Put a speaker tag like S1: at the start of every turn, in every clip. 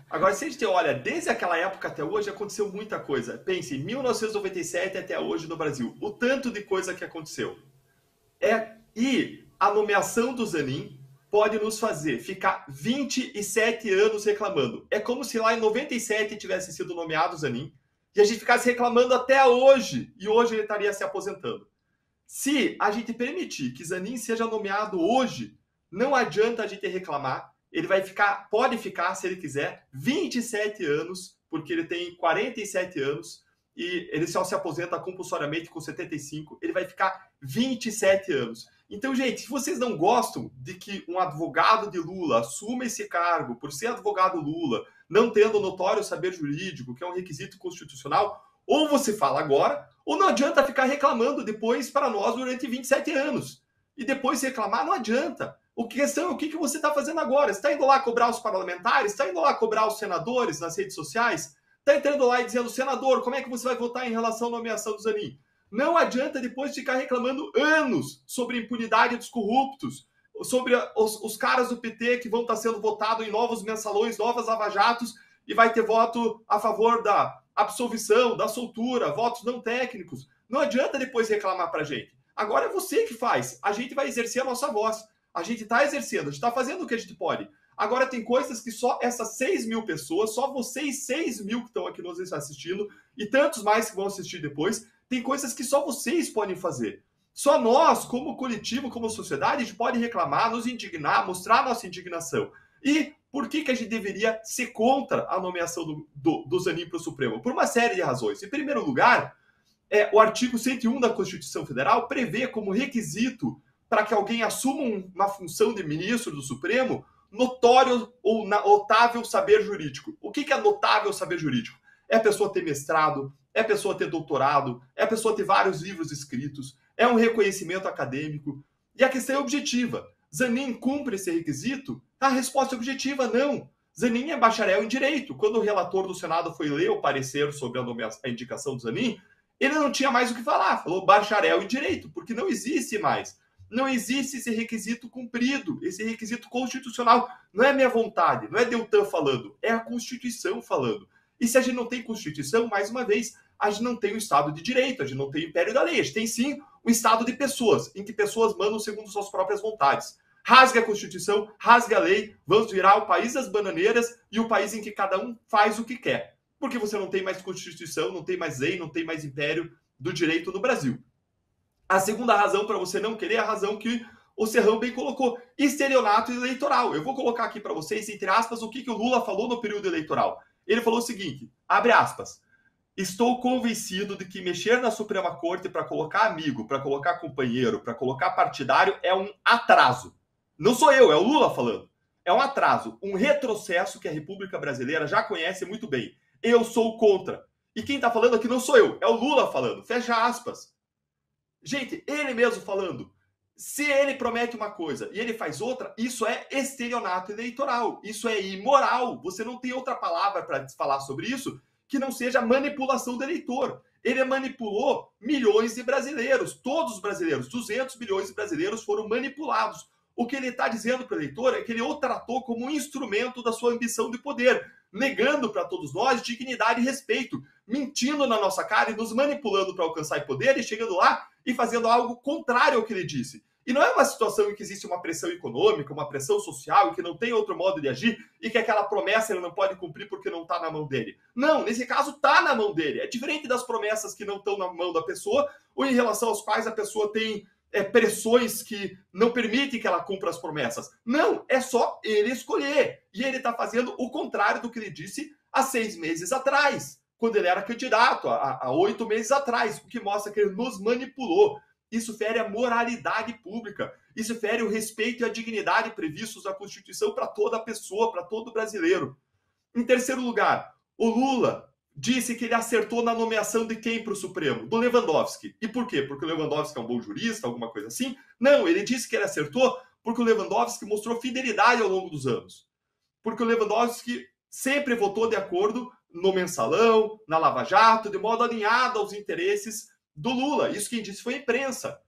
S1: Agora, se a gente olha, desde aquela época até hoje, aconteceu muita coisa. Pense, em 1997 até hoje no Brasil, o tanto de coisa que aconteceu. E a nomeação do Zanin pode nos fazer ficar 27 anos reclamando. É como se lá em 97 tivesse sido nomeado o Zanin e a gente ficasse reclamando até hoje, e hoje ele estaria se aposentando. Se a gente permitir que Zanin seja nomeado hoje, não adianta a gente reclamar. Ele vai ficar, pode ficar, se ele quiser, 27 anos, porque ele tem 47 anos e ele só se aposenta compulsoriamente com 75. Ele vai ficar 27 anos. Então, gente, se vocês não gostam de que um advogado de Lula assuma esse cargo por ser advogado Lula, não tendo notório saber jurídico, que é um requisito constitucional, ou você fala agora, ou não adianta ficar reclamando depois para nós durante 27 anos. E depois reclamar não adianta. A questão é o que você está fazendo agora. Você está indo lá cobrar os parlamentares? Está indo lá cobrar os senadores nas redes sociais? Está entrando lá e dizendo, senador, como é que você vai votar em relação à nomeação do Zanin? Não adianta depois ficar reclamando anos sobre a impunidade dos corruptos, sobre os caras do PT que vão estar sendo votados em novos mensalões, novas lava-jatos, e vai ter voto a favor da absolvição, da soltura, votos não técnicos. Não adianta depois reclamar para a gente. Agora é você que faz. A gente vai exercer a nossa voz. A gente está exercendo, a gente está fazendo o que a gente pode. Agora tem coisas que só essas 6 mil pessoas, só vocês 6 mil que estão aqui nos assistindo, e tantos mais que vão assistir depois, tem coisas que só vocês podem fazer. Só nós, como coletivo, como sociedade, a gente pode reclamar, nos indignar, mostrar nossa indignação. E por que a gente deveria ser contra a nomeação do Zanin para o Supremo? Por uma série de razões. Em primeiro lugar, o artigo 101 da Constituição Federal prevê como requisito para que alguém assuma uma função de ministro do Supremo notório ou notável saber jurídico. O que é notável saber jurídico? É a pessoa ter mestrado, é a pessoa ter doutorado, é a pessoa ter vários livros escritos, é um reconhecimento acadêmico. E a questão é objetiva. Zanin cumpre esse requisito? A resposta é objetiva, não. Zanin é bacharel em Direito. Quando o relator do Senado foi ler o parecer sobre a indicação do Zanin, ele não tinha mais o que falar. Falou bacharel em Direito, porque não existe mais. Não existe esse requisito cumprido, esse requisito constitucional. Não é minha vontade, não é Deltan falando, é a Constituição falando. E se a gente não tem Constituição, mais uma vez, a gente não tem o Estado de Direito, a gente não tem o Império da Lei, a gente tem sim o Estado de pessoas, em que pessoas mandam segundo suas próprias vontades. Rasgue a Constituição, rasgue a lei, vamos virar o país das bananeiras e o país em que cada um faz o que quer. Porque você não tem mais Constituição, não tem mais lei, não tem mais Império do Direito no Brasil. A segunda razão para você não querer é a razão que o Serrão bem colocou, estelionato eleitoral. Eu vou colocar aqui para vocês, entre aspas, o que o Lula falou no período eleitoral. Ele falou o seguinte, abre aspas, estou convencido de que mexer na Suprema Corte para colocar amigo, para colocar companheiro, para colocar partidário é um atraso. Não sou eu, é o Lula falando. É um atraso, um retrocesso que a República Brasileira já conhece muito bem. Eu sou contra. E quem está falando aqui não sou eu, é o Lula falando. Fecha aspas. Gente, ele mesmo falando. Se ele promete uma coisa e ele faz outra, isso é estelionato eleitoral. Isso é imoral. Você não tem outra palavra para falar sobre isso que não seja manipulação do eleitor. Ele manipulou milhões de brasileiros. Todos os brasileiros, 200 milhões de brasileiros foram manipulados. O que ele está dizendo para o eleitor é que ele o tratou como um instrumento da sua ambição de poder, negando para todos nós dignidade e respeito, mentindo na nossa cara e nos manipulando para alcançar poder e chegando lá e fazendo algo contrário ao que ele disse. E não é uma situação em que existe uma pressão econômica, uma pressão social, e que não tem outro modo de agir, e que aquela promessa ele não pode cumprir porque não está na mão dele. Não, nesse caso está na mão dele. É diferente das promessas que não estão na mão da pessoa, ou em relação aos quais a pessoa tem pressões que não permitem que ela cumpra as promessas. Não, é só ele escolher. E ele está fazendo o contrário do que ele disse há 6 meses atrás, quando ele era candidato, há 8 meses atrás, o que mostra que ele nos manipulou. Isso fere a moralidade pública, isso fere o respeito e a dignidade previstos na Constituição para toda pessoa, para todo brasileiro. Em terceiro lugar, o Lula disse que ele acertou na nomeação de quem para o Supremo? Do Lewandowski. E por quê? Porque o Lewandowski é um bom jurista, alguma coisa assim? Não, ele disse que ele acertou porque o Lewandowski mostrou fidelidade ao longo dos anos. Porque o Lewandowski sempre votou de acordo no mensalão, na Lava Jato, de modo alinhado aos interesses do Lula. Isso quem disse foi a imprensa.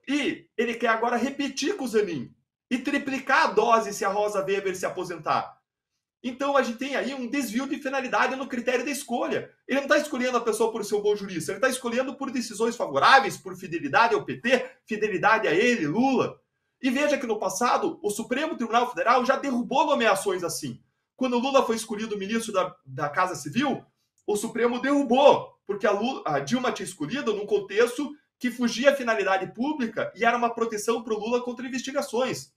S1: E ele quer agora repetir com o Zanin. e triplicar a dose se a Rosa Weber se aposentar. Então a gente tem aí um desvio de finalidade no critério da escolha. Ele não está escolhendo a pessoa por ser um bom jurista, ele está escolhendo por decisões favoráveis, por fidelidade ao PT, fidelidade a ele, Lula. E veja que no passado, o Supremo Tribunal Federal já derrubou nomeações assim. Quando Lula foi escolhido ministro da Casa Civil, o Supremo derrubou, porque a Dilma tinha escolhido num contexto que fugia à finalidade pública e era uma proteção para o Lula contra investigações.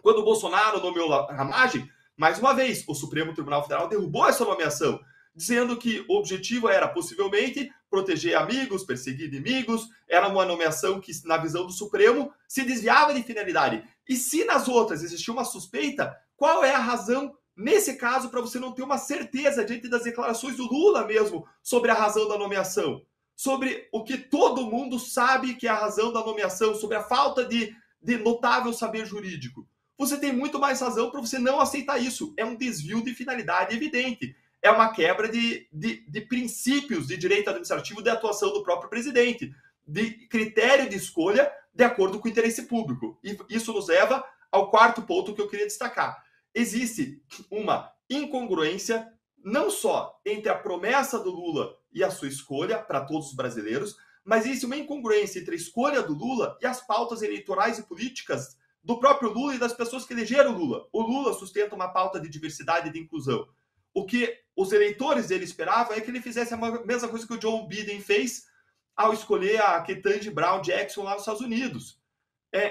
S1: Quando o Bolsonaro nomeou Ramagem, mais uma vez, o Supremo Tribunal Federal derrubou essa nomeação, dizendo que o objetivo era, possivelmente, proteger amigos, perseguir inimigos, era uma nomeação que, na visão do Supremo, se desviava de finalidade. E se nas outras existia uma suspeita, qual é a razão, nesse caso, para você não ter uma certeza, diante das declarações do Lula mesmo, sobre a razão da nomeação? Sobre o que todo mundo sabe que é a razão da nomeação, sobre a falta de notável saber jurídico. Você tem muito mais razão para você não aceitar isso. É um desvio de finalidade evidente. É uma quebra de princípios de direito administrativo de atuação do próprio presidente, de critério de escolha de acordo com o interesse público. E isso nos leva ao quarto ponto que eu queria destacar. Existe uma incongruência não só entre a promessa do Lula e a sua escolha para todos os brasileiros, mas existe uma incongruência entre a escolha do Lula e as pautas eleitorais e políticas do próprio Lula e das pessoas que elegeram o Lula. O Lula sustenta uma pauta de diversidade e de inclusão. O que os eleitores dele esperavam é que ele fizesse a mesma coisa que o Joe Biden fez ao escolher a Ketanji Brown Jackson lá nos Estados Unidos.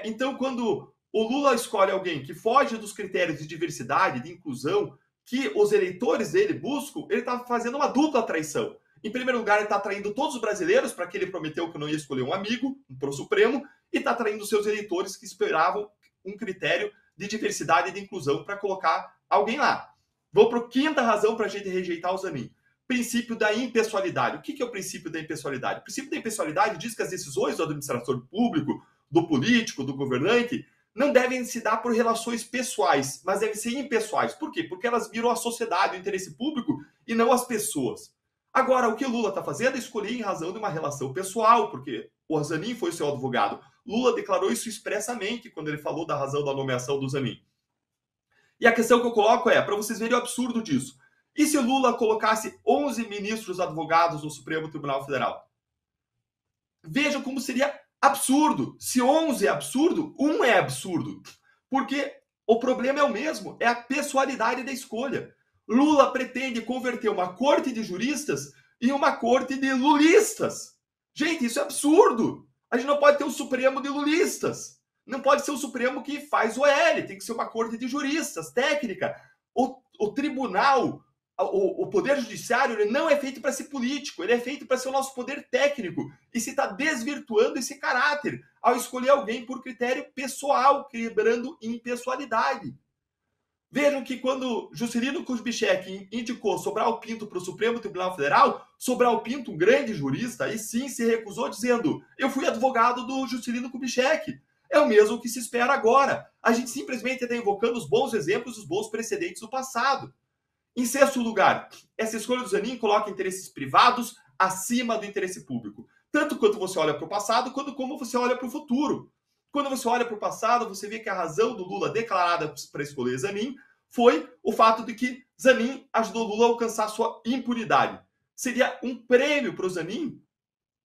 S1: Então, quando o Lula escolhe alguém que foge dos critérios de diversidade, de inclusão, que os eleitores dele buscam, ele está fazendo uma dupla traição. Em primeiro lugar, ele está traindo todos os brasileiros, para que ele prometeu que não ia escolher um amigo para o Supremo, e está traindo seus eleitores que esperavam um critério de diversidade e de inclusão para colocar alguém lá. Vou para a quinta razão para a gente rejeitar o Zanin. Princípio da impessoalidade. O que é o princípio da impessoalidade? O princípio da impessoalidade diz que as decisões do administrador público, do político, do governante, não devem se dar por relações pessoais, mas devem ser impessoais. Por quê? Porque elas viram a sociedade, o interesse público, e não as pessoas. Agora, o que o Lula está fazendo é escolher em razão de uma relação pessoal, porque o Zanin foi seu advogado. Lula declarou isso expressamente quando ele falou da razão da nomeação do Zanin. E a questão que eu coloco é, para vocês verem o absurdo disso, e se Lula colocasse 11 ministros advogados no Supremo Tribunal Federal? Vejam como seria absurdo. Se 11 é absurdo, 1 é absurdo. Porque o problema é o mesmo, é a pessoalidade da escolha. Lula pretende converter uma corte de juristas em uma corte de lulistas. Gente, isso é absurdo. A gente não pode ter um Supremo de lulistas. Não pode ser o Supremo que faz o L. Tem que ser uma corte de juristas, técnica. O tribunal, o poder judiciário, ele não é feito para ser político. Ele é feito para ser o nosso poder técnico. E se está desvirtuando esse caráter ao escolher alguém por critério pessoal, quebrando impessoalidade. Vejam que quando Juscelino Kubitschek indicou Sobral Pinto para o Supremo Tribunal Federal, Sobral Pinto, um grande jurista, aí sim se recusou dizendo: eu fui advogado do Juscelino Kubitschek. É o mesmo que se espera agora. A gente simplesmente está invocando os bons exemplos, os bons precedentes do passado. Em sexto lugar, essa escolha do Zanin coloca interesses privados acima do interesse público. Tanto quanto você olha para o passado, quanto como você olha para o futuro. Quando você olha para o passado, você vê que a razão do Lula declarada para escolher Zanin foi o fato de que Zanin ajudou Lula a alcançar sua impunidade. Seria um prêmio para o Zanin,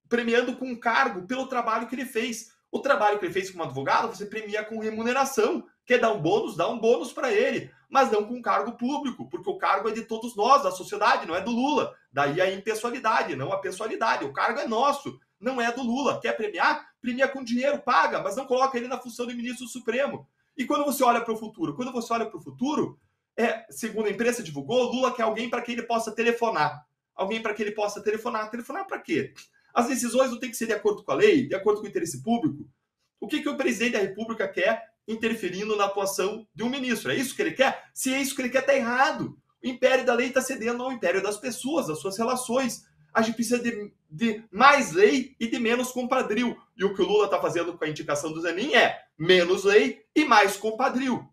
S1: premiando com um cargo pelo trabalho que ele fez. O trabalho que ele fez como advogado, você premia com remuneração. Quer dar um bônus? Dá um bônus para ele, mas não com cargo público, porque o cargo é de todos nós, da sociedade, não é do Lula. Daí a impessoalidade, não a pessoalidade. O cargo é nosso, não é do Lula. Quer premiar? Premia com dinheiro, paga, mas não coloca ele na função de ministro do Supremo. E quando você olha para o futuro? Quando você olha para o futuro, segundo a imprensa divulgou, Lula quer alguém para que ele possa telefonar. Alguém para que ele possa telefonar. Telefonar para quê? As decisões não têm que ser de acordo com a lei, de acordo com o interesse público. O que o presidente da República quer interferindo na atuação de um ministro? É isso que ele quer? Se é isso que ele quer, está errado. O império da lei está cedendo ao império das pessoas, das suas relações. A gente precisa de mais lei e de menos compadrio. E o que o Lula está fazendo com a indicação do Zanin é menos lei e mais compadrio.